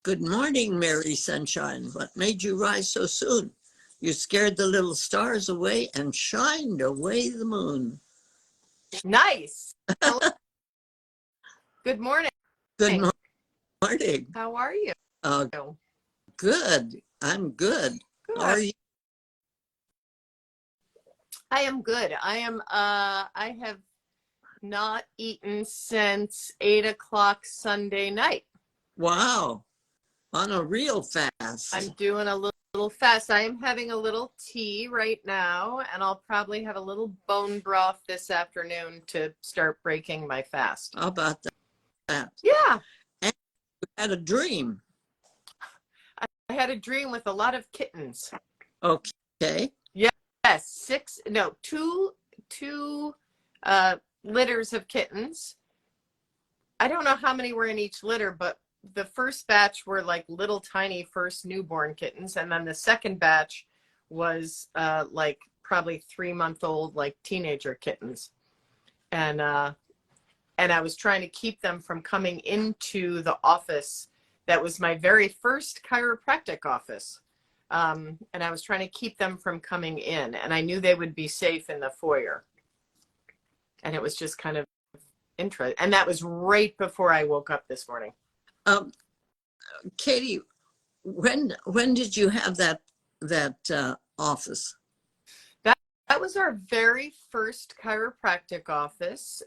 Good morning, Mary Sunshine. What made you rise so soon? You scared the little stars away and shined away the moon. Nice. Good morning. Good morning. How are you? Good. I'm good. How are you? I am good. I have not eaten since 8 o'clock Sunday night. Wow. On a real fast. I'm doing a little fast. I am having a little tea right now, and I'll probably have a little bone broth this afternoon to start breaking my fast. How about that? Yeah. And you had a dream. I had a dream with a lot of kittens. Okay. Yes, two litters of kittens. I don't know how many were in each litter, but the first batch were like little tiny first newborn kittens, and then the second batch was like probably 3-month-old like teenager kittens, and I was trying to keep them from coming into the office. That was my very first chiropractic office. And I was trying to keep them from coming in, and I knew they would be safe in the foyer. And it was just kind of interesting. And that was right before I woke up this morning. Katie, when did you have that office? That was our very first chiropractic office.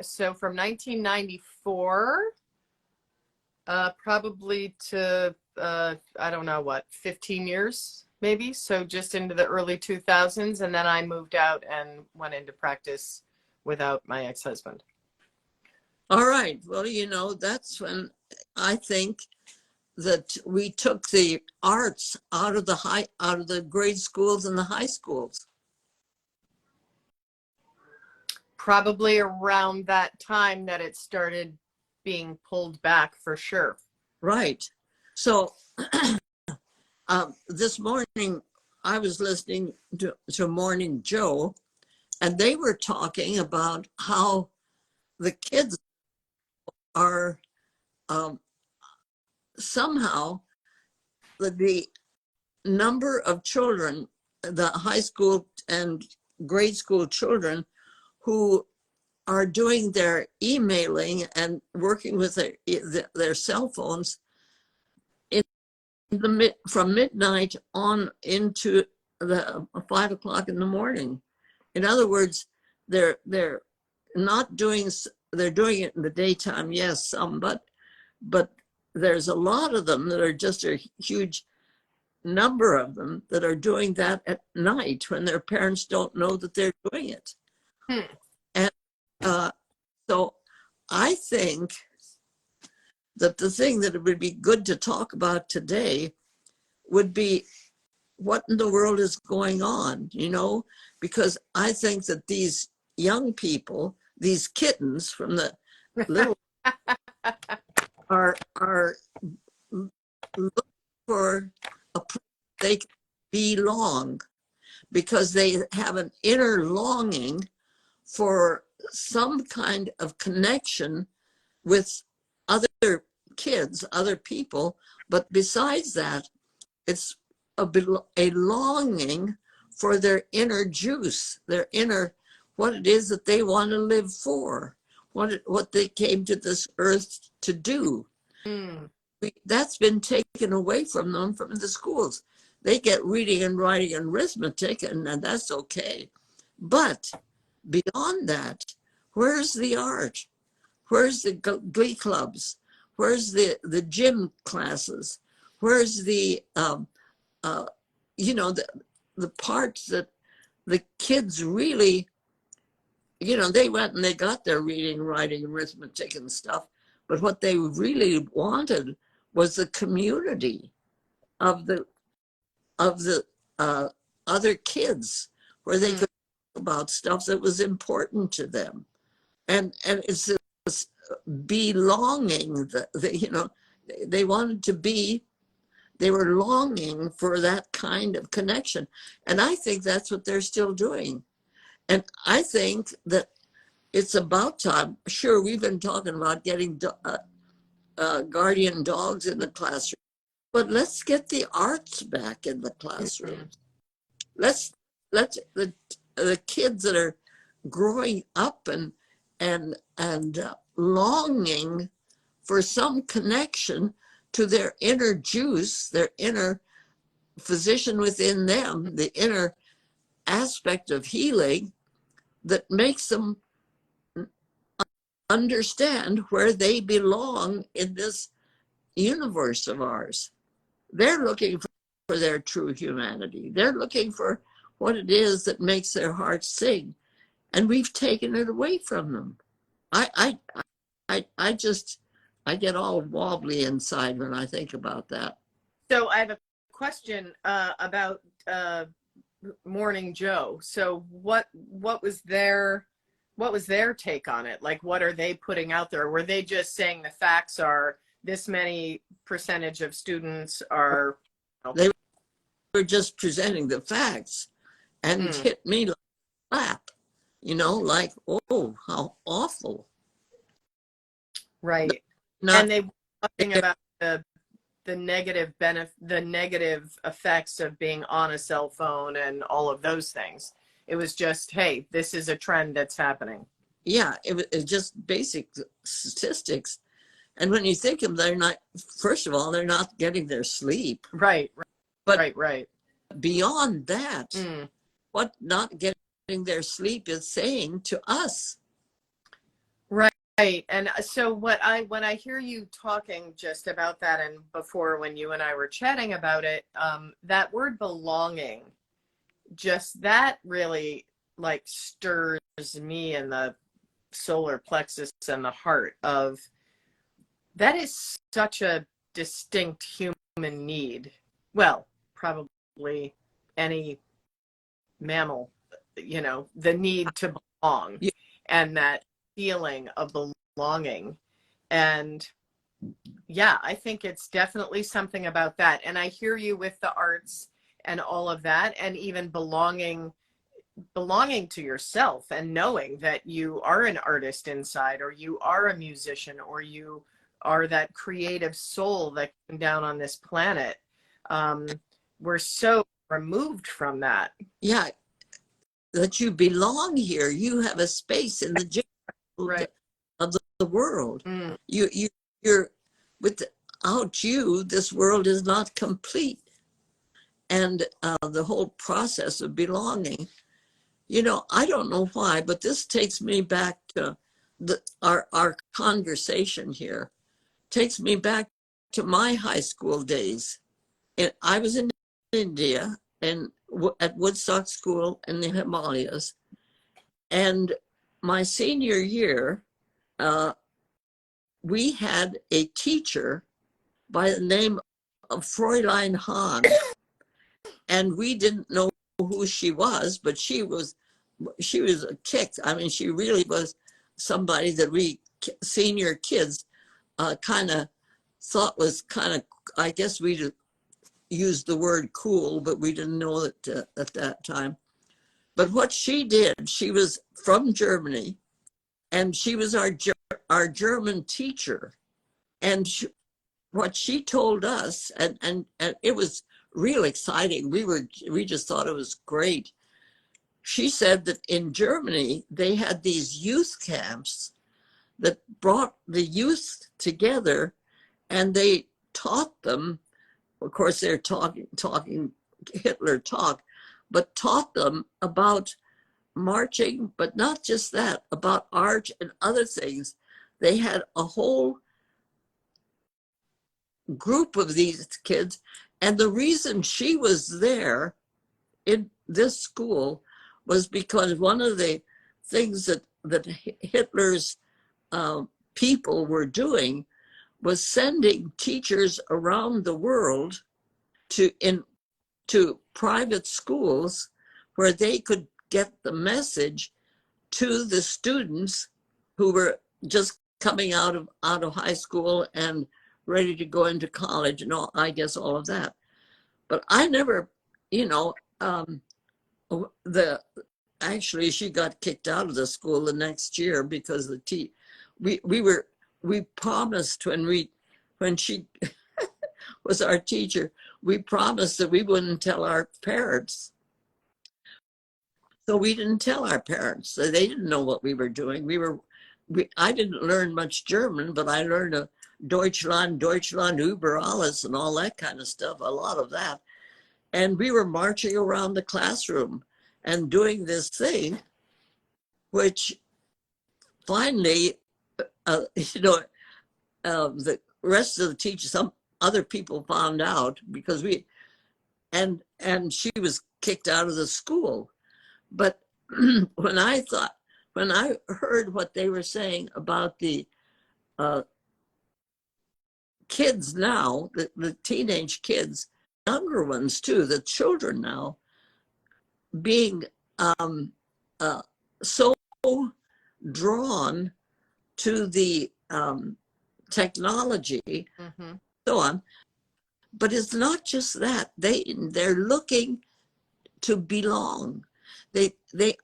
So from 1994, probably to I don't know what, 15 years maybe. So just into the early 2000s, and then I moved out and went into practice without my ex-husband. All right. Well, that's when I think that we took the arts out of the grade schools and the high schools. Probably around that time that it started being pulled back, for sure. Right. So this morning I was listening to Morning Joe, and they were talking about how the kids are somehow the number of children, the high school and grade school children who are doing their emailing and working with their cell phones from midnight on into the 5 o'clock in the morning. In other words, they're not doing. They're doing it in the daytime, yes, some, but there's a lot of them that are just a huge number of them that are doing that at night when their parents don't know that they're doing it. And so I think that the thing that it would be good to talk about today would be what in the world is going on, because I think that these young people, these kittens from the little are looking for a place they can belong, because they have an inner longing for some kind of connection with other kids, other people. But besides that, it's a longing for their inner juice, their inner, what it is that they want to live for, what they came to this earth to do. That's been taken away from them from the schools. They get reading and writing and arithmetic, and that's okay. But beyond that, where's the art? Where's the glee clubs? Where's the gym classes? Where's the parts that the kids really, they went and they got their reading, writing, arithmetic and stuff, but what they really wanted was the community of the other kids, where they could talk about stuff that was important to them, and it's this belonging that they wanted to be. They were longing for that kind of connection, and I think that's what they're still doing. And I think that it's about time. Sure, we've been talking about getting guardian dogs in the classroom, but let's get the arts back in the classroom. Let's the kids that are growing up and longing for some connection to their inner juice, their inner physician within them, the inner aspect of healing that makes them understand where they belong in this universe of ours. They're looking for their true humanity. They're looking for what it is that makes their hearts sing, and we've taken it away from them. I get all wobbly inside when I think about that. So I have a question about Morning Joe. So what was their take on it? Like, what are they putting out there? Were they just saying the facts are this many percentage of students are? They were just presenting the facts, and hit me like a slap, like, oh, how awful. Right. And they were talking about the negative the negative effects of being on a cell phone and all of those things. It was just, hey, this is a trend that's happening. Yeah, it was just basic statistics. And when you think of them, first of all, they're not getting their sleep. Right. But right. Beyond that, what not getting their sleep is saying to us. Right. And so when I hear you talking just about that, and before when you and I were chatting about it, that word belonging, just that really like stirs me in the solar plexus and the heart of that is such a distinct human need. Well, probably any mammal, the need to belong. Yeah. And that feeling of belonging. And yeah, I think it's definitely something about that. And I hear you with the arts and all of that, and even belonging to yourself and knowing that you are an artist inside, or you are a musician, or you are that creative soul that came down on this planet. We're so removed from that. Yeah, that you belong here. You have a space in the general Right. of the world. You're without you, this world is not complete. And the whole process of belonging, I don't know why, but this takes me back to our conversation here. Takes me back to my high school days. And I was in India and at Woodstock School in the Himalayas. And my senior year, we had a teacher by the name of Fräulein Hahn. And we didn't know who she was, but she was a kick. I mean, she really was somebody that we senior kids kind of thought was I guess we used the word cool, but we didn't know it at that time. But what she did, she was from Germany, and she was our German teacher. And what she told us, and it was real exciting. We just thought it was great. She said that in Germany, they had these youth camps that brought the youth together, and they taught them, of course, they're talking Hitler talk, but taught them about marching, but not just that, about art and other things. They had a whole group of these kids. And the reason she was there in this school was because one of the things that Hitler's people were doing was sending teachers around the world to private schools where they could get the message to the students who were just coming out of high school and ready to go into college and all, I guess all of that. But I never, actually she got kicked out of the school the next year because we promised when we when she was our teacher, we promised that we wouldn't tell our parents. So we didn't tell our parents. So they didn't know what we were doing. I didn't learn much German, but I learned a Deutschland über alles and all that kind of stuff, a lot of that. And we were marching around the classroom and doing this thing, which finally, the rest of the teachers, some other people found out because and she was kicked out of the school. But when I heard what they were saying about the kids now, the teenage kids, younger ones too, the children now, being so drawn to the technology, so on. But it's not just that. They're looking to belong. They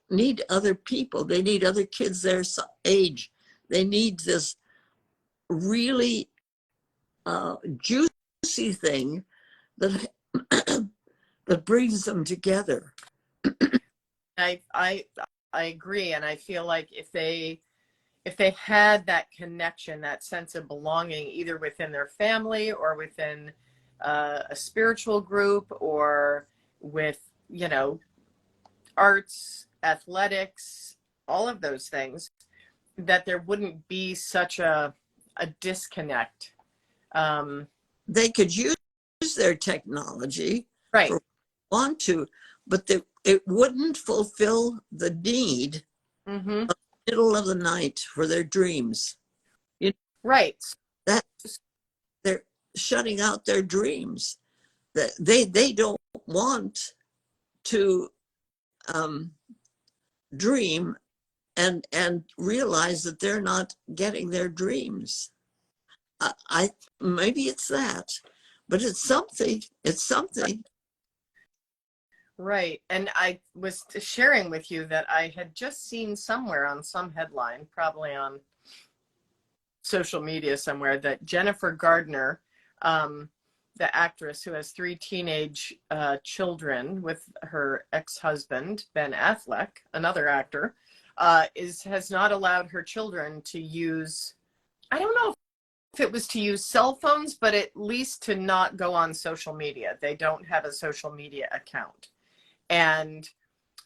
need other people. They need other kids their age. They need this really juicy thing that that brings them together. I agree, and I feel like if they had that connection, that sense of belonging, either within their family or within a spiritual group or with, arts, athletics, all of those things, that there wouldn't be such a disconnect. They could use their technology, right? Want to, but it wouldn't fulfill the need of the middle of the night for their dreams. Right. That they're shutting out their dreams. That they don't want to dream and realize that they're not getting their dreams. I maybe it's that, but it's something. It's something. Right. And I was sharing with you that I had just seen somewhere on some headline, probably on social media somewhere, that Jennifer Gardner, the actress who has 3 teenage children with her ex-husband, Ben Affleck, another actor, has not allowed her children to use, I don't know if it was to use cell phones, but at least to not go on social media. They don't have a social media account. And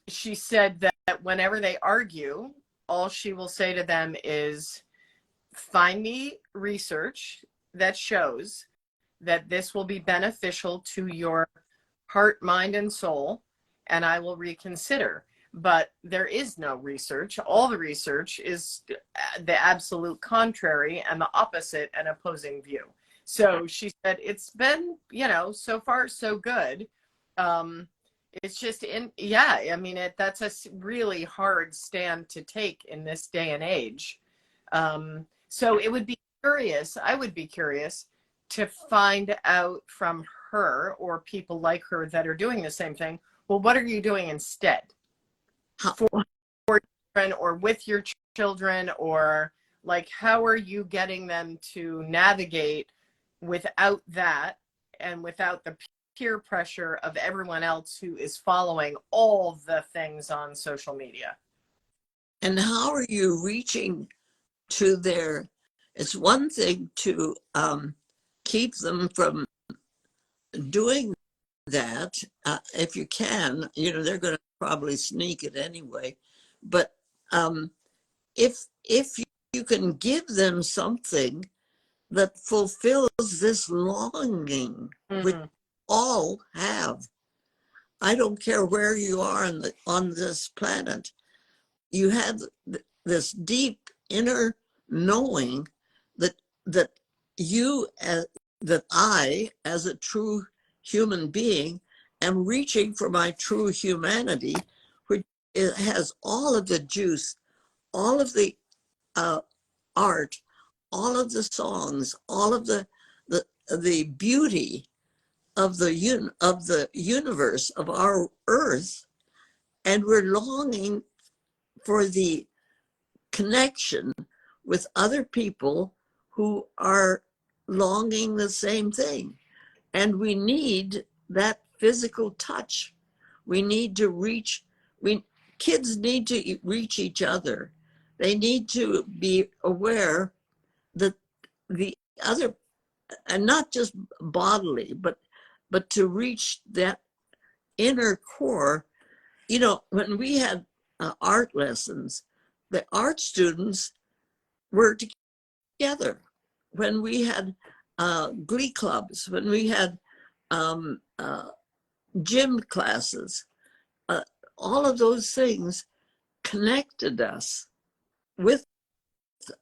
she said that whenever they argue, all she will say to them is, find me research that shows that this will be beneficial to your heart, mind, and soul, and I will reconsider. But there is no research. All the research is the absolute contrary and the opposite and opposing view. So she said, it's been, so far so good. It's just I mean, that's a really hard stand to take in this day and age. So it would be curious, I would be curious to find out from her or people like her that are doing the same thing. Well, what are you doing instead for children or with your children, or like, how are you getting them to navigate without that and without the peer pressure of everyone else who is following all the things on social media? And how are you reaching to it's one thing to keep them from doing that. If you can, they're going to probably sneak it anyway. But if you can give them something that fulfills this longing, which all have. I don't care where you are on this planet. You have this deep inner knowing that I, as a true human being, am reaching for my true humanity, which has all of the juice, all of the art, all of the songs, all of the beauty of the universe, of our earth, and we're longing for the connection with other people who are longing the same thing. And we need that physical touch. We need to reach, kids need to reach each other. They need to be aware that the other, and not just bodily, but to reach that inner core. You know, when we had art lessons, the art students were together. When we had glee clubs, when we had gym classes, all of those things connected us with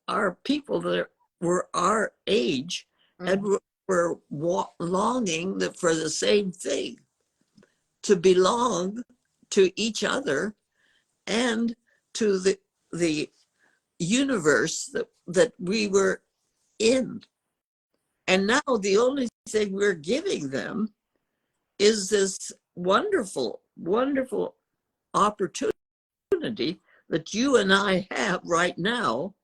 our people that were our age and were longing for the same thing, to belong to each other and to the universe that we were in. And now the only thing we're giving them is this wonderful, wonderful opportunity that you and I have right now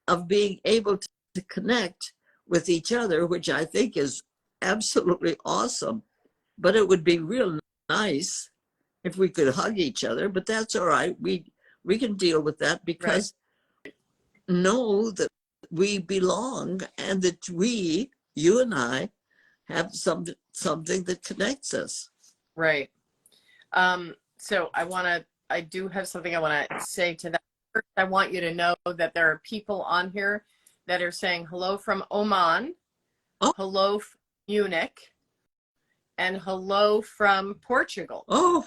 of being able to connect with each other, which I think is absolutely awesome. But it would be real nice if we could hug each other, but that's all right. We can deal with that because know that we belong and that you and I, have something that connects us. Right. So I do have something I want to say to that. First, I want you to know that there are people on here that are saying hello from Oman, hello from Munich, and hello from Portugal. Oh.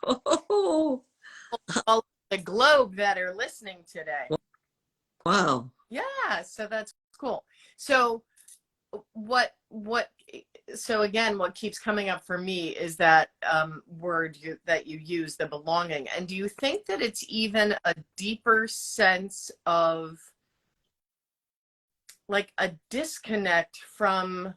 All over the globe that are listening today. Wow. Yeah, so that's cool. So so again, what keeps coming up for me is that word that you use, the belonging. And do you think that it's even a deeper sense of like a disconnect from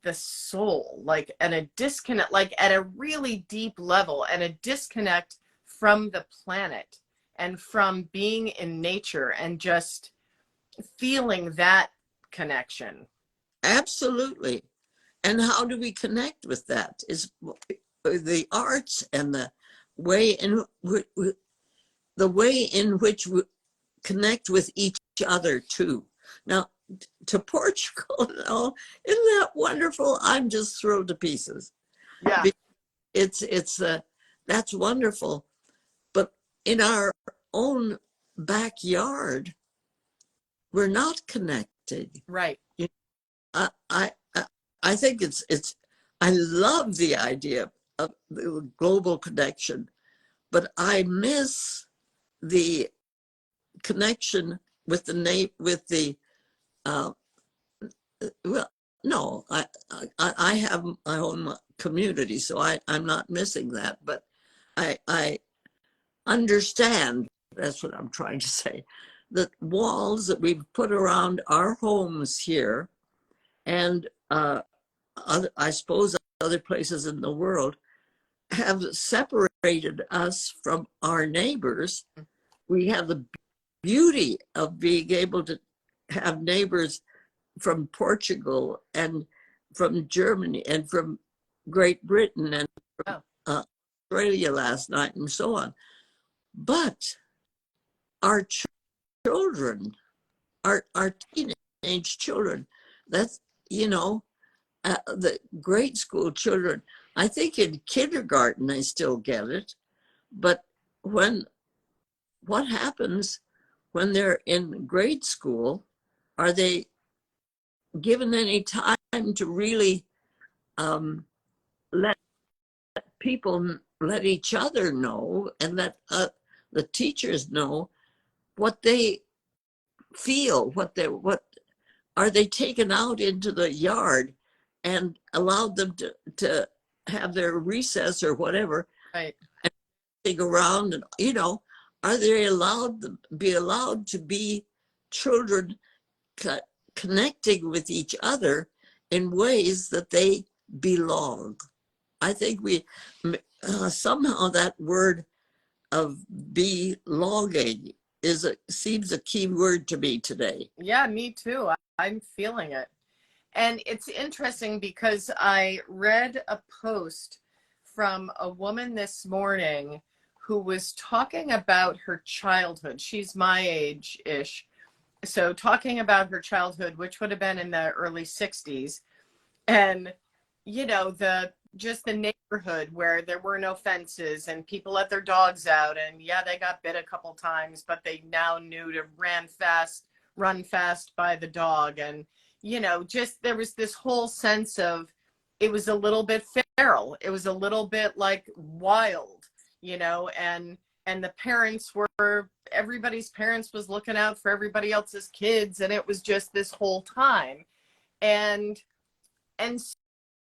the soul, and a disconnect, like at a really deep level, and a disconnect from the planet and from being in nature and just feeling that connection? Absolutely. And how do we connect with that? Is the arts and the way in which we connect with each other too. Now, to Portugal, isn't that wonderful? I'm just thrilled to pieces. Yeah, it's that's wonderful. But in our own backyard, we're not connected. right. I think I love the idea of the global connection, but I miss the connection with well, no, I have my own community, so I'm not missing that, but I understand, that's what I'm trying to say, that walls that we've put around our homes here and I suppose other places in the world have separated us from our neighbors. We have the beauty of being able to have neighbors from Portugal and from Germany and from Great Britain and from Australia last night and so on. But our children, our teenage children, that's, the grade school children, I think in kindergarten they still get it, but what happens when they're in grade school? Are they given any time to really let each other know and let the teachers know what they feel? What are they taken out into the yard and allowed them to have their recess or whatever, Right. and dig around, and are they allowed to be children connecting with each other in ways that they belong? I think we somehow that word of belonging seems a key word to me today. Yeah, me too. I'm feeling it. And it's interesting because I read a post from a woman this morning who was talking about her childhood. She's my age-ish. So talking about her childhood, which would have been in the early 60s. And, you know, just the neighborhood where there were no fences and people let their dogs out. And yeah, they got bit a couple times, but they now knew to run fast by the dog. And, you know, just there was this whole sense of, it was a little bit feral. It was a little bit like wild, you know, and the parents were, everybody's parents was looking out for everybody else's kids. And it was just this whole time. And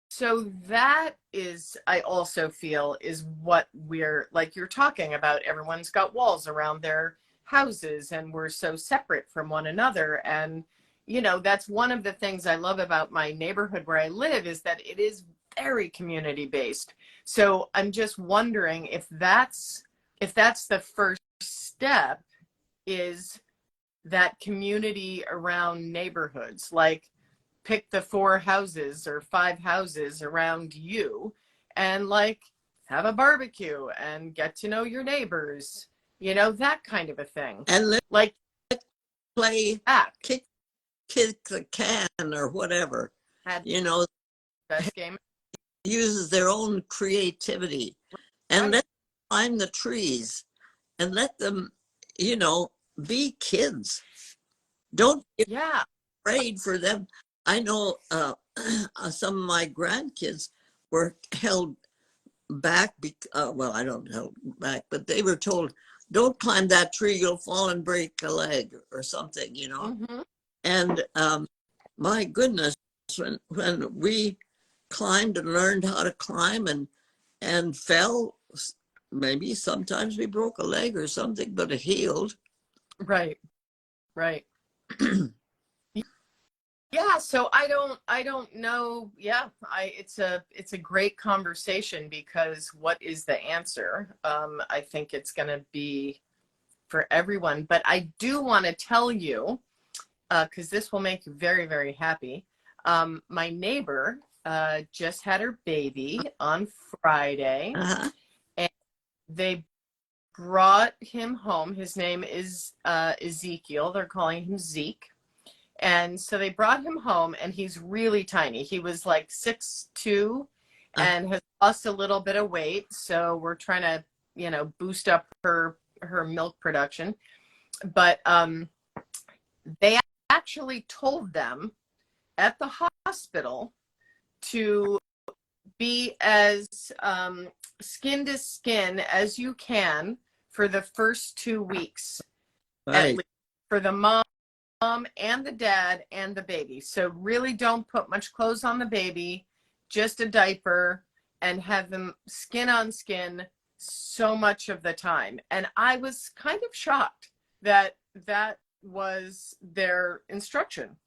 so that is, I also feel, is what we're, like you're talking about. Everyone's got walls around their houses and we're so separate from one another. And, you know, that's one of the things I love about my neighborhood where I live, is that it is very community based. So I'm just wondering if that's the first step, is that community around neighborhoods. Like, pick the 4 houses or 5 houses around you and like have a barbecue and get to know your neighbors, you know, that kind of a thing. And let Like play that. kick the can or whatever. Had You know, best game. uses their own creativity, and Right. let them climb the trees and let them, you know, be kids. Don't be Yeah. afraid for them. I know some of my grandkids were held back. Well, I don't held back, but they were told, "Don't climb that tree; you'll fall and break a leg or something," you know. Mm-hmm. And my goodness, when we climbed and learned how to climb and fell, maybe sometimes we broke a leg or something, but it healed. Right. Right. Yeah, so I don't know. Yeah, it's a great conversation, because what is the answer? I think it's going to be for everyone, but I do want to tell you, because this will make you very, very happy. My neighbor just had her baby on Friday, Uh-huh. and they brought him home. His name is Ezekiel. They're calling him Zeke. And so they brought him home, and he's really tiny. He was like 6'2" and has lost a little bit of weight. So we're trying to, you know, boost up her milk production. But they actually told them at the hospital to be as skin to skin as you can for the first 2 weeks, at Right. least, for the mom and the dad and the baby. So really don't put much clothes on the baby, just a diaper, and have them skin on skin so much of the time. And I was kind of shocked that that was their instruction,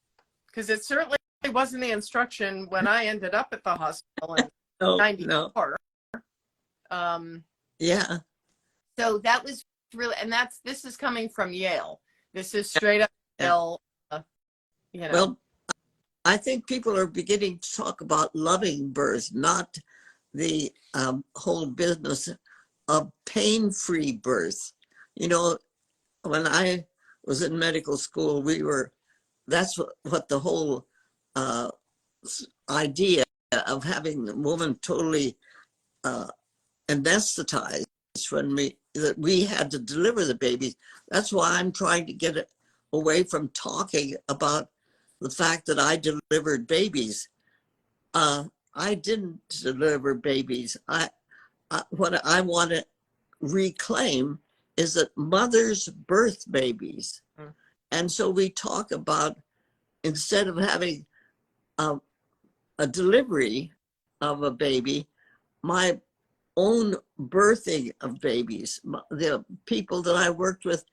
because it certainly wasn't the instruction when I ended up at the hospital in No, 94. Yeah. So that was really, and this is coming from Yale. This is straight up Yale, you know. Well, I think people are beginning to talk about loving birth, not the whole business of pain-free birth. You know, when I was in medical school, that's what the whole idea of having the woman totally anesthetized that we had to deliver the babies. That's why I'm trying to get it away from talking about the fact that I delivered babies. I didn't deliver babies. What I want to reclaim is that mothers birth babies. Mm. And so we talk about, instead of having a delivery of a baby, my own birthing of babies. The people that I worked with,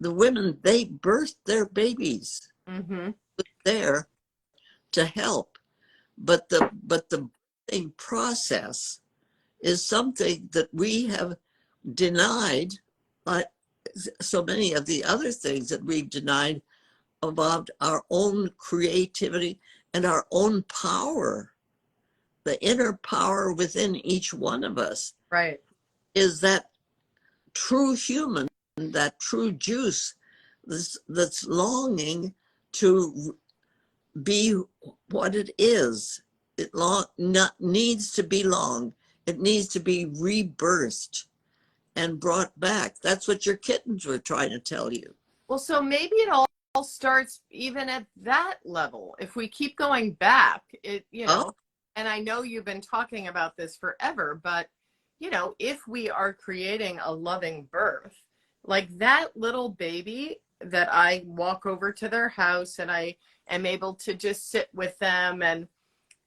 the women, they birthed their babies. Mm-hmm. There to help, but the birthing process is something that we have denied. so many of the other things that we've denied about our own creativity and our own power, the inner power within each one of us, Right. is that true human, that true juice that's longing to be what it is. It needs to belong. It needs to be rebirthed and brought back. That's what your kittens were trying to tell you. Well, so maybe it all starts even at that level. If we keep going back, Oh, and I know you've been talking about this forever, but, if we are creating a loving birth, like that little baby that I walk over to their house and I am able to just sit with them and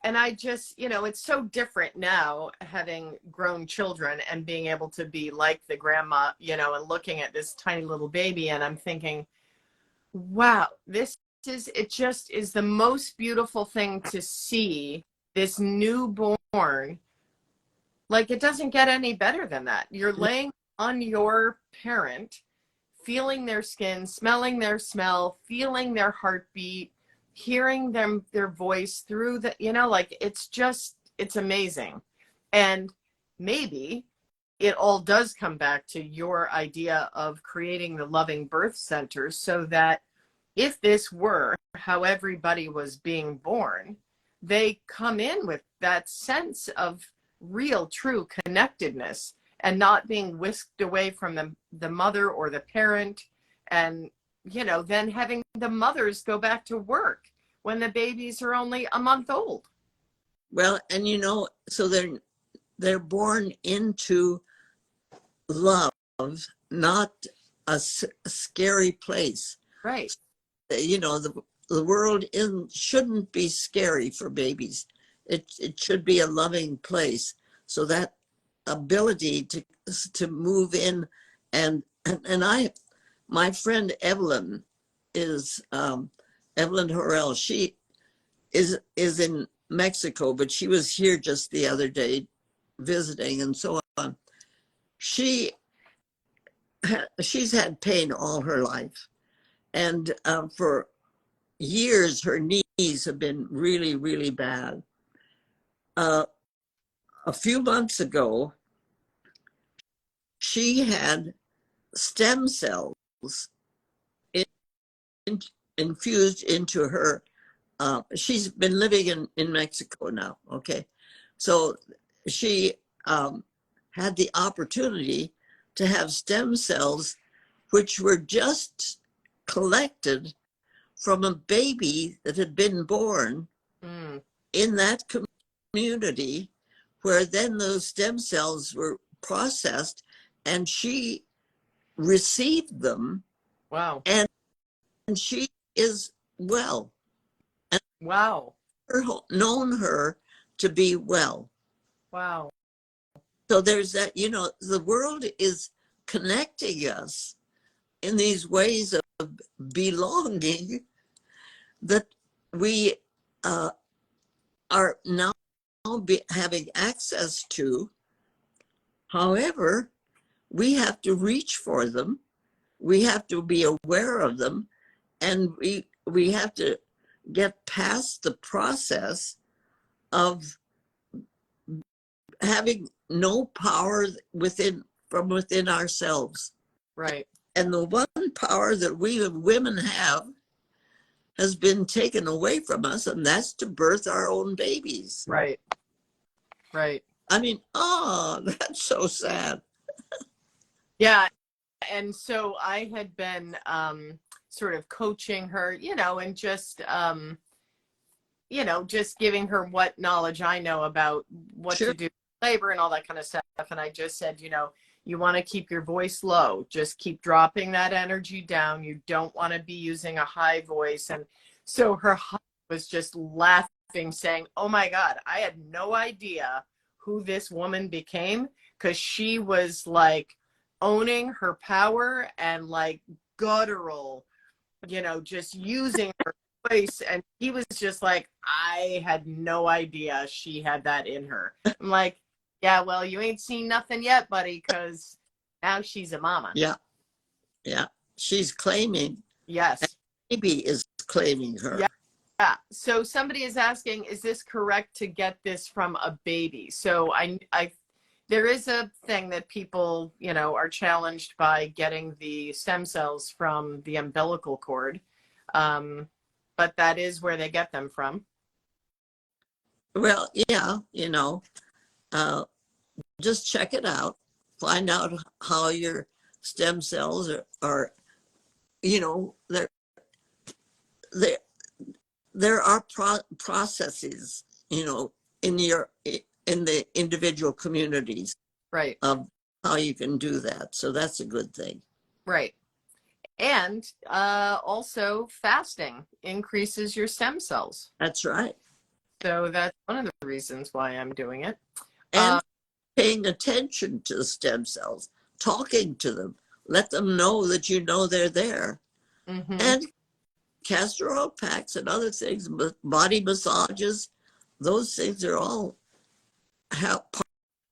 I just, it's so different now having grown children and being able to be like the grandma, and looking at this tiny little baby. And I'm thinking, wow, it just is the most beautiful thing to see this newborn. Like, it doesn't get any better than that. You're laying on your parent, feeling their skin, smelling their smell, feeling their heartbeat, hearing their voice through the, like it's amazing. And maybe it all does come back to your idea of creating the loving birth center, so that if this were how everybody was being born, they come in with that sense of real true connectedness and not being whisked away from the mother or the parent, and then having the mothers go back to work when the babies are only a month old. well, and so they're born into love, not a scary place. Right. The world shouldn't be scary for babies. It should be a loving place. So that ability to move in and my friend Evelyn is Evelyn Horrell. She is in Mexico, but she was here just the other day visiting and so on. She's had pain all her life, and for years her knees have been really, really bad. A few months ago, she had stem cells infused into her. She's been living in Mexico now, okay? So she had the opportunity to have stem cells which were just collected from a baby that had been born in that community, where then those stem cells were processed and she received them. Wow. And she is well. And Wow. known her to be well. Wow. So there's that, the world is connecting us in these ways of belonging that we are now having access to. However, we have to reach for them. We have to be aware of them, and we have to get past the process of having no power from within ourselves. Right. And the one power that we women have has been taken away from us, and that's to birth our own babies. Right. Right. I mean, that's so sad. Yeah. And so I had been sort of coaching her, and just, just giving her what knowledge I know about what Sure. to do with labor and all that kind of stuff. And I just said, you want to keep your voice low. Just keep dropping that energy down. You don't want to be using a high voice. And so her husband was just laughing, saying, oh my God, I had no idea who this woman became, because she was like owning her power and like guttural, just using her voice. And he was just like, I had no idea she had that in her. I'm like, yeah, well, you ain't seen nothing yet, buddy, because now she's a mama. Yeah. Yeah. She's claiming, Yes. baby is claiming her. Yeah. Yeah. So somebody is asking, is this correct to get this from a baby? So there is a thing that people, are challenged by getting the stem cells from the umbilical cord. But that is where they get them from. Well, yeah, uh, just check it out. Find out how your stem cells are there there there are processes, in the individual communities Right. of how you can do that. So that's a good thing. Right. And also fasting increases your stem cells. That's right. So that's one of the reasons why I'm doing it. And paying attention to the stem cells, talking to them, let them know that they're there. Mm-hmm. And castor oil packs and other things, body massages, those things are all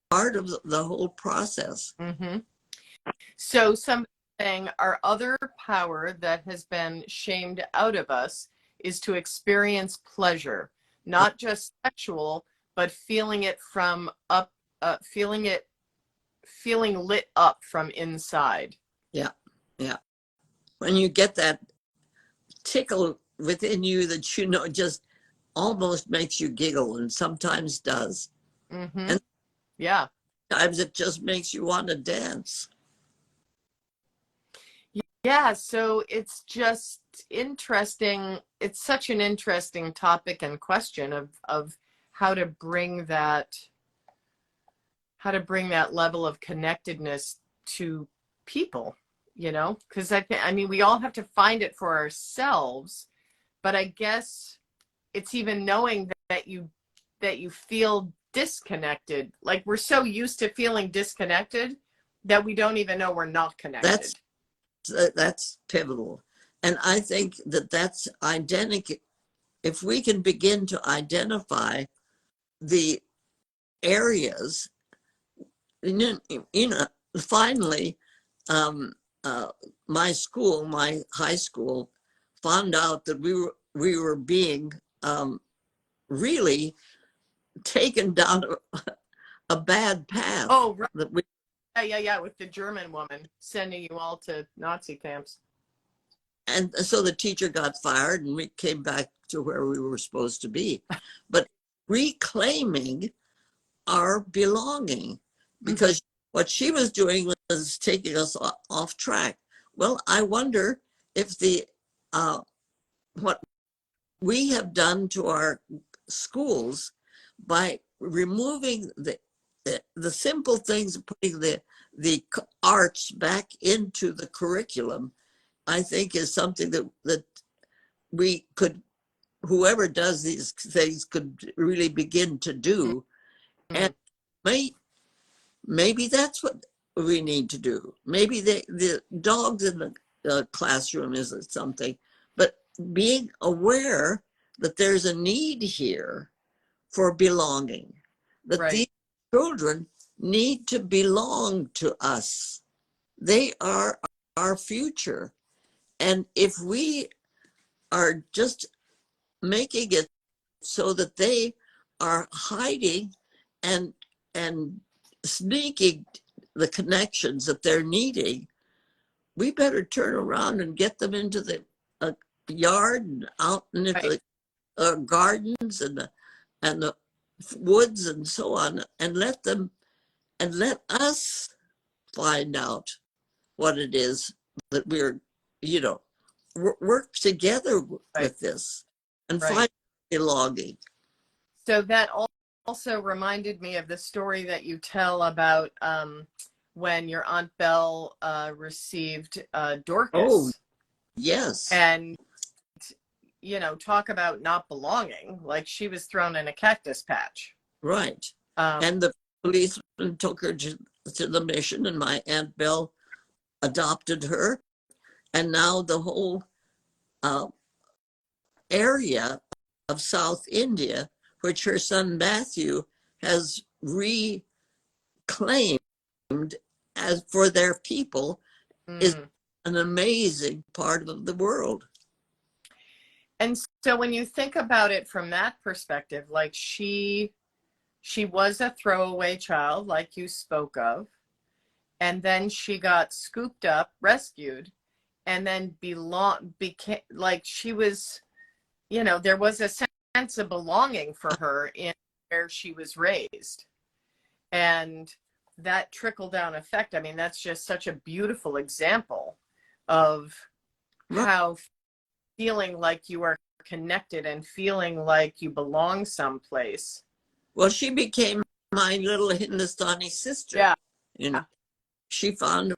part of the whole process. Mm-hmm. So something, our other power that has been shamed out of us is to experience pleasure, not just sexual, but feeling it from up, feeling lit up from inside. Yeah. Yeah. When you get that tickle within you that just almost makes you giggle, and sometimes does. Mm-hmm. And yeah. sometimes it just makes you want to dance. Yeah, so it's just interesting. It's such an interesting topic and question of how to bring that level of connectedness to people, because I mean, we all have to find it for ourselves, but I guess it's even knowing that you feel disconnected. Like, we're so used to feeling disconnected that we don't even know we're not connected. That's pivotal. And I think that's identical. If we can begin to identify the areas, finally, my high school, found out that we were being really taken down a bad path. Oh, right. That we, Yeah, with the German woman sending you all to Nazi camps. And so the teacher got fired and we came back to where we were supposed to be. But reclaiming our belonging, because what she was doing was taking us off track. Well, I wonder if what we have done to our schools by removing the simple things, putting the arts back into the curriculum, I think is something that we could, whoever does these things could really begin to do. And maybe that's what we need to do. Maybe the dogs in the classroom isn't something, but being aware that there's a need here for belonging, that Right. these children need to belong to us. They are our future. And if we are just making it so that they are hiding and sneaking the connections that they're needing, we better turn around and get them into the yard and out into Right. the gardens and the woods and so on, and let us find out what it is that we're, work together with this and find belonging. So that also reminded me of the story that you tell about when your Aunt Belle received Dorcas. Oh, yes. And, talk about not belonging, like she was thrown in a cactus patch. Right. And the policeman took her to the mission, and my Aunt Belle adopted her. And now the whole area of South India, which her son Matthew has reclaimed as for their people, is an amazing part of the world. And so when you think about it from that perspective, like she was a throwaway child, like you spoke of, and then she got scooped up, rescued, and then became like she was, there was a sense of belonging for her in where she was raised. And that trickle down effect, I mean, that's just such a beautiful example of how feeling like you are connected and feeling like you belong someplace. Well, she became my little Hindustani sister. Yeah. She found,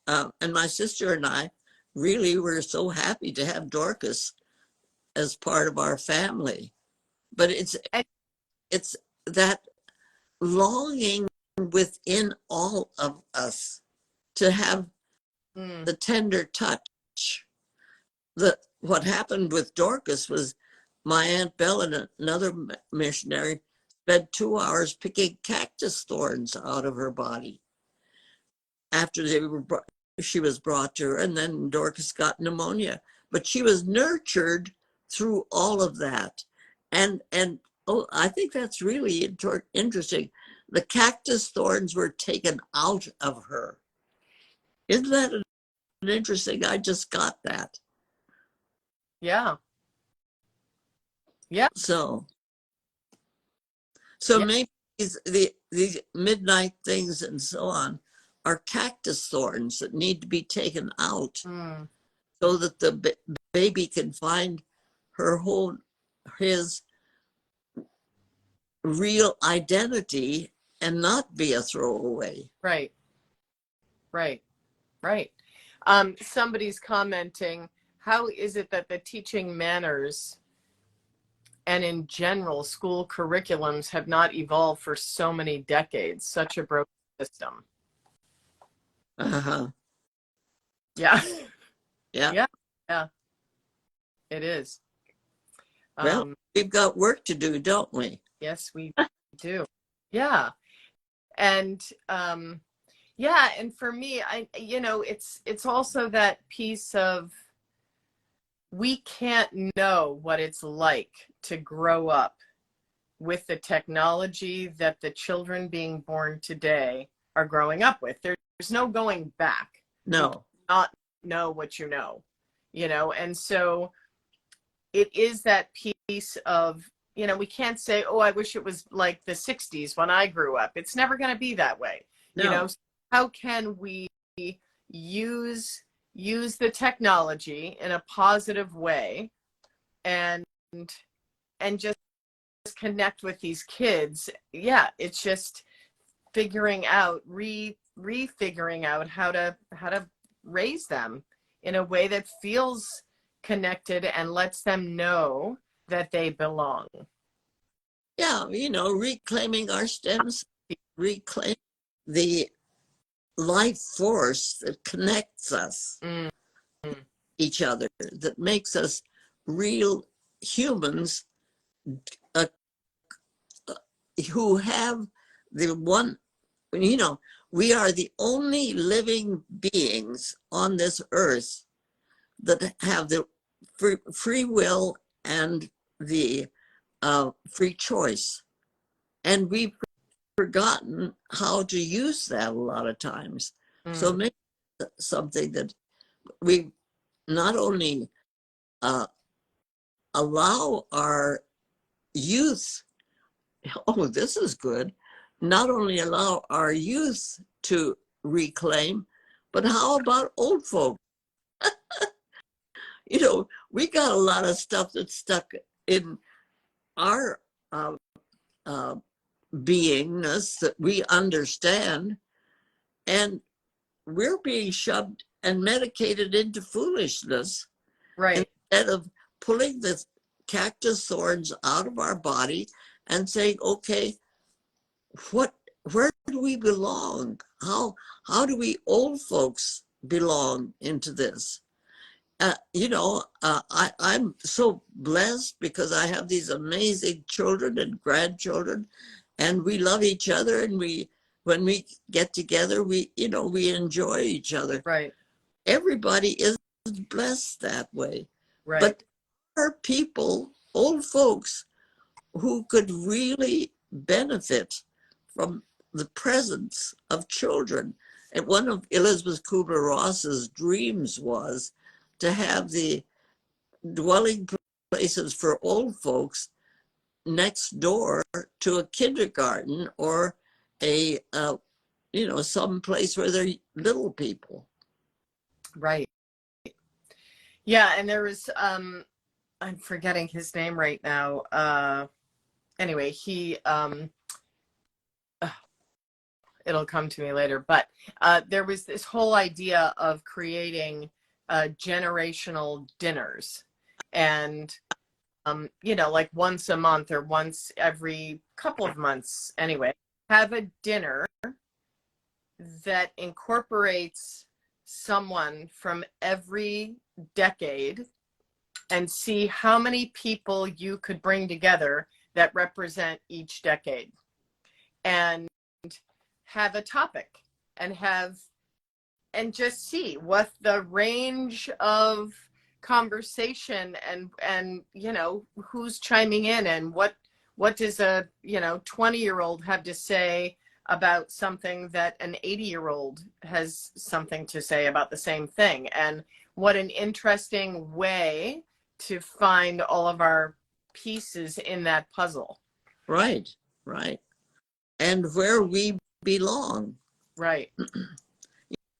and my sister and I really were so happy to have Dorcas as part of our family. But it's that longing within all of us to have the tender touch. What happened with Dorcas was my Aunt Belle and another missionary spent 2 hours picking cactus thorns out of her body after she was brought to her, and then Dorcas got pneumonia. But she was nurtured through all of that. And I think that's really interesting. The cactus thorns were taken out of her. Isn't that interesting? I just got that. Yeah. Yeah. So Yeah. maybe these midnight things and so on are cactus thorns that need to be taken out so that the baby can find his real identity and not be a throwaway. Right. Somebody's commenting, how is it that the teaching manners and in general school curriculums have not evolved for so many decades? Such a broken system. Uh-huh. Yeah. Yeah. It is. Well, we've got work to do, don't we? Yes, we do. Yeah. And and for me, it's also that piece of, we can't know what it's like to grow up with the technology that the children being born today are growing up with. There's no going back. No. You cannot know what you know, and so it is that piece of, we can't say, oh, I wish it was like the 60s when I grew up. It's never going to be that way. No. How can we use the technology in a positive way and just connect with these kids? Yeah, it's just figuring out, refiguring out how to raise them in a way that feels connected and lets them know that they belong. Yeah, reclaiming our stems, reclaim the life force that connects us, each other, that makes us real humans who have the one, we are the only living beings on this earth that have the free will and the free choice. And we've forgotten how to use that a lot of times. So maybe something that we not only allow our youth, this is good, not only allow our youth to reclaim, but how about old folks? We got a lot of stuff that's stuck in our beingness that we understand, and we're being shoved and medicated into foolishness, right? Instead of pulling the cactus thorns out of our body and saying, okay, where do we belong? How do we old folks belong into this? I'm so blessed because I have these amazing children and grandchildren, and we love each other, and when we get together, we enjoy each other. Right. everybody isn't blessed that way. Right. But there are people, old folks, who could really benefit from the presence of children. And one of Elizabeth Kubler-Ross's dreams was to have the dwelling places for old folks next door to a kindergarten or a some place where they're little people. Right. Yeah, and there was I'm forgetting his name right now. Anyway, he it'll come to me later, but there was this whole idea of creating generational dinners, and like once a month or once every couple of months, anyway, have a dinner that incorporates someone from every decade and see how many people you could bring together that represent each decade, and have a topic and just see what the range of conversation and who's chiming in, and what does a 20-year-old have to say about something that an 80-year-old has something to say about the same thing. And what an interesting way to find all of our pieces in that puzzle. Right. And where we belong. Right.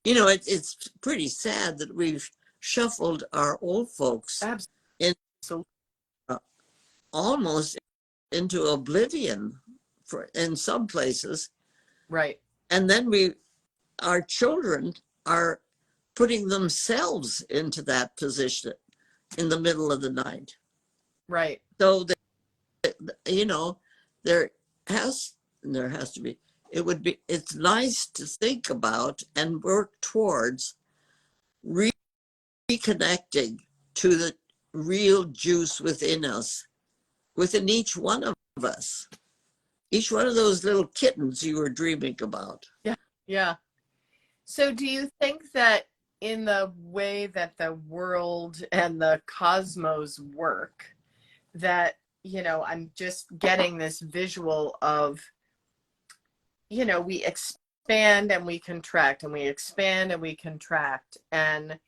It's pretty sad that we've shuffled our old folks almost into oblivion in some places. Right. And then our children are putting themselves into that position in the middle of the night. Right. So there has to be, it's nice to think about and work towards reconnecting to the real juice within us, within each one of us, each one of those little kittens you were dreaming about. Yeah. So do you think that in the way that the world and the cosmos work, that, I'm just getting this visual of, we expand and we contract, and we expand and we contract. And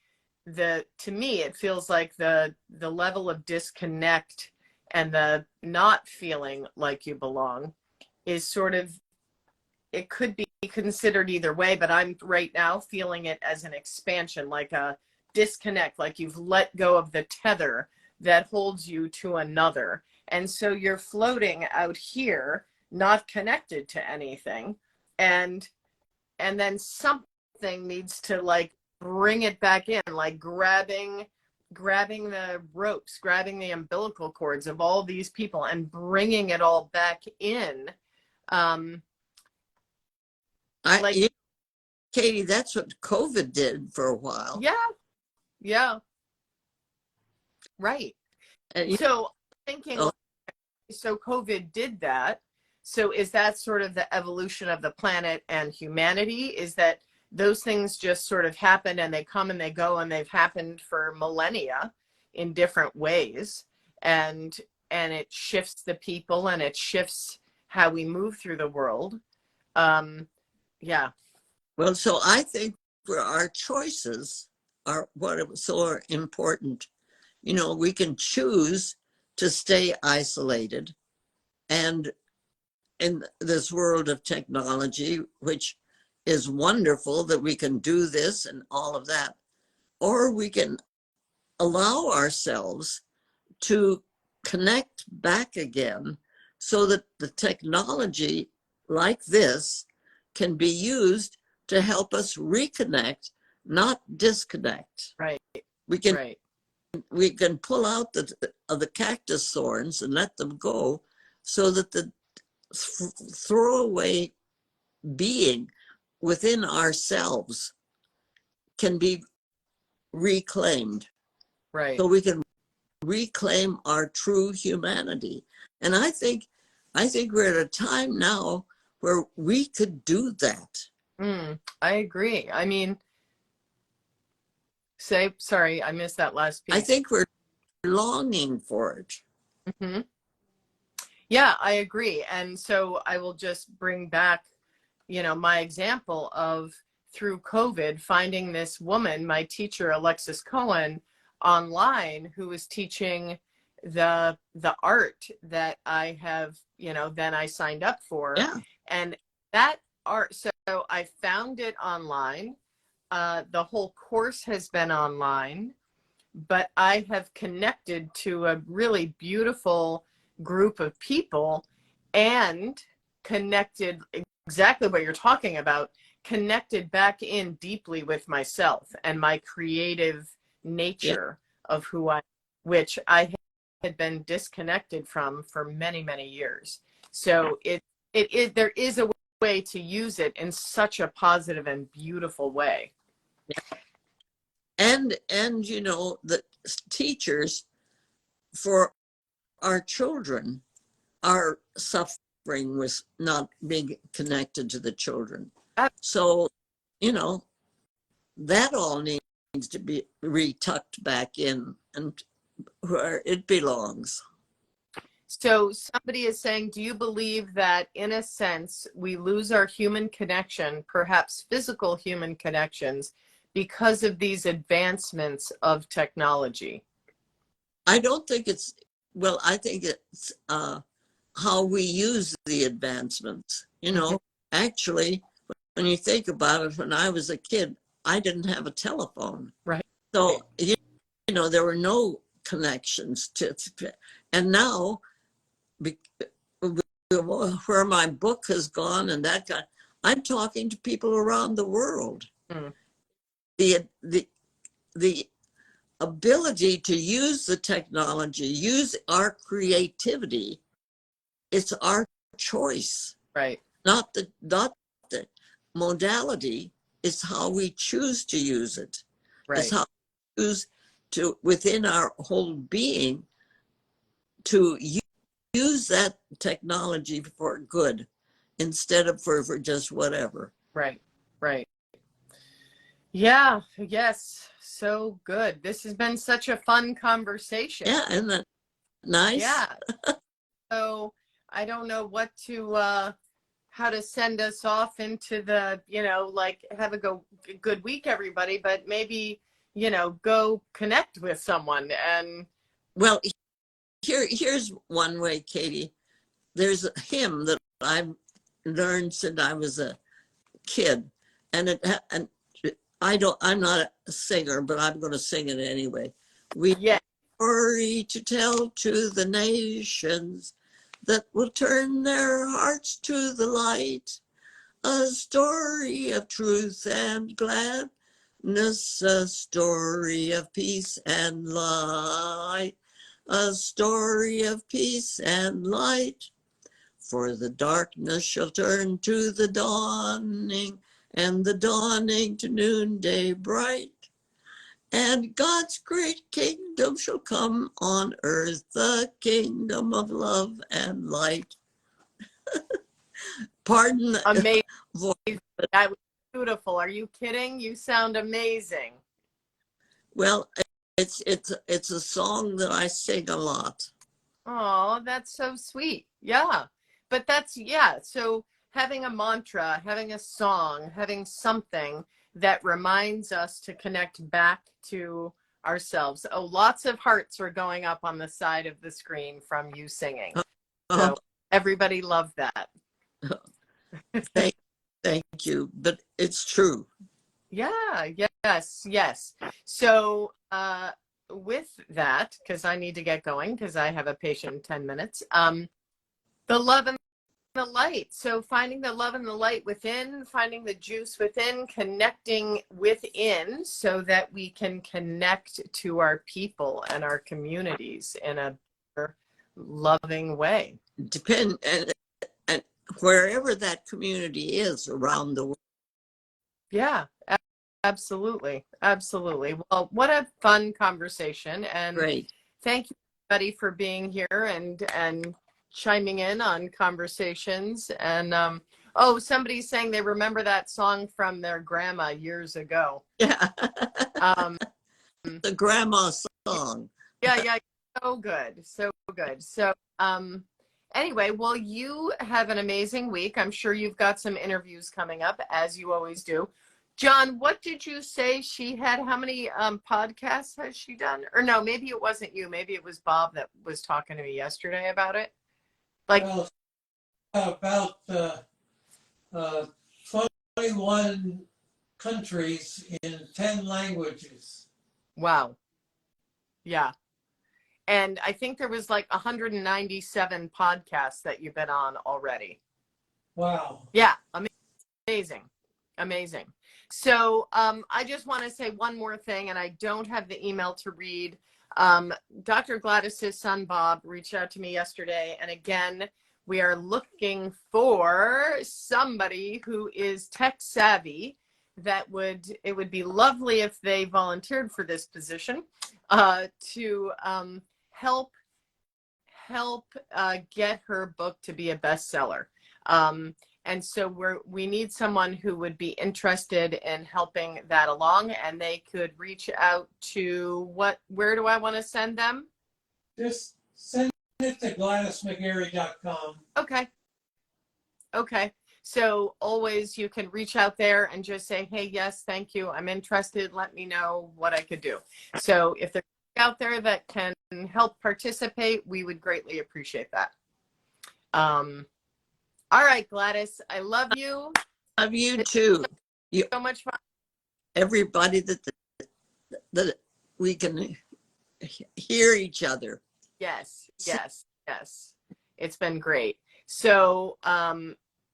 to me, it feels like the level of disconnect and the not feeling like you belong is sort of, it could be considered either way, but I'm right now feeling it as an expansion, like a disconnect, like you've let go of the tether that holds you to another. And so you're floating out here, not connected to anything. And then something needs to like bring it back in, like grabbing the ropes, grabbing the umbilical cords of all these people and bringing it all back in. Katie, that's what COVID did for a while. Yeah. Right. So thinking, so COVID did that. So is that sort of the evolution of the planet and humanity? Is that those things just sort of happen and they come and they go, and they've happened for millennia in different ways, and it shifts the people and it shifts how we move through the world. Yeah. Well, so I think for our choices are what was so important. We can choose to stay isolated and in this world of technology, which is wonderful that we can do this and all of that, or we can allow ourselves to connect back again so that the technology like this can be used to help us reconnect, not disconnect. Right. We can pull out the cactus thorns and let them go, so that the throwaway being within ourselves can be reclaimed. Right. So we can reclaim our true humanity. And I think we're at a time now where we could do that. I agree. I mean, Say, sorry, I missed that last piece. I think we're longing for it. Mm-hmm. Yeah, I agree. And so I will just bring back, my example of through COVID, finding this woman, my teacher, Alexis Cohen, online, who was teaching the art that I have, then I signed up for. Yeah. And that art, so I found it online. The whole course has been online, but I have connected to a really beautiful group of people and connected exactly what you're talking about, connected back in deeply with myself and my creative nature of who I, which I had been disconnected from for many, many years. So there is a way to use it in such a positive and beautiful way. And the teachers for our children are suffering with not being connected to the children. So, that all needs to be retucked back in and where it belongs. So somebody is saying, do you believe that in a sense we lose our human connection, perhaps physical human connections, because of these advancements of technology? I don't think it's, well, I think it's how we use the advancements. Actually, when you think about it, when I was a kid, I didn't have a telephone. Right. So, there were no connections to, and now, where my book has gone and that guy, I'm talking to people around the world. Mm. The ability to use the technology, use our creativity, it's our choice. Right. Not the modality, is how we choose to use it. Right. It's how we choose to, within our whole being, to use that technology for good instead of for just whatever. Right. Right. Yeah. Yes. So good. This has been such a fun conversation. Yeah. Isn't that nice? Yeah. So I don't know what to, how to send us off into the, have a good week, everybody, but maybe, go connect with someone. And well, here's one way, Katie. There's a hymn that I've learned since I was a kid, and I'm not a singer, but I'm going to sing it anyway. We have a story to tell to the nations that will turn their hearts to the light. A story of truth and gladness, a story of peace and light, a story of peace and light. For the darkness shall turn to the dawning, and the dawning to noonday bright. And God's great kingdom shall come on earth, the kingdom of love and light. Pardon the amazing voice. That was beautiful. Are you kidding? You sound amazing. Well, it's a song that I sing a lot. Oh, that's so sweet. Yeah. But so having a mantra, having a song, having something that reminds us to connect back to ourselves. Oh, lots of hearts were going up on the side of the screen from you singing. So everybody loved that. Thank you. But it's true. Yeah, yes. So with that, because I need to get going because I have a patient in 10 minutes, the love and the light. So finding the love and the light within, finding the juice within, connecting within so that we can connect to our people and our communities in a loving way. And wherever that community is around the world. Yeah, absolutely. Well, what a fun conversation. And Great. Thank you, everybody, for being here and chiming in on conversations. And somebody's saying they remember that song from their grandma years ago. Yeah. The grandma song. yeah, so good, so good. So anyway, well, you have an amazing week. I'm sure you've got some interviews coming up, as you always do. John, what did you say she had? How many podcasts has she done? Or no, maybe it wasn't you. Maybe it was Bob that was talking to me yesterday about it. Like, Well, about 21 countries in 10 languages. wow. Yeah. And I think there was like 197 podcasts that you've been on already. Wow. Yeah. Amazing. Amazing. So I just want to say one more thing, and I don't have the email to read. Dr. Gladys's son, Bob, reached out to me yesterday. And again, we are looking for somebody who is tech savvy it would be lovely if they volunteered for this position to help get her book to be a bestseller. And so we need someone who would be interested in helping that along, and they could reach out to where do I want to send them? Just send it to GladysMcGarry.com. Okay. So always you can reach out there and just say, hey, yes, thank you. I'm interested. Let me know what I could do. So if there's out there that can help participate, we would greatly appreciate that. All right, Gladys, I love you. Love you too. So much fun. Everybody that we can hear each other. Yes. It's been great. So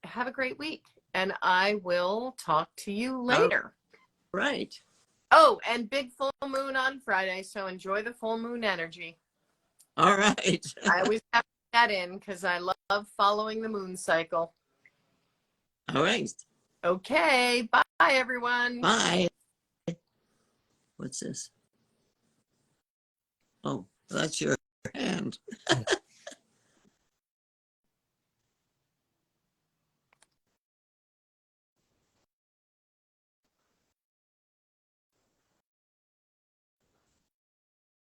have a great week, and I will talk to you later. Right. Oh, and big full moon on Friday, so enjoy the full moon energy. All right. I always have to put that in because I love following the moon cycle. All right. Okay, bye everyone. Bye. What's this? Oh, that's your hand.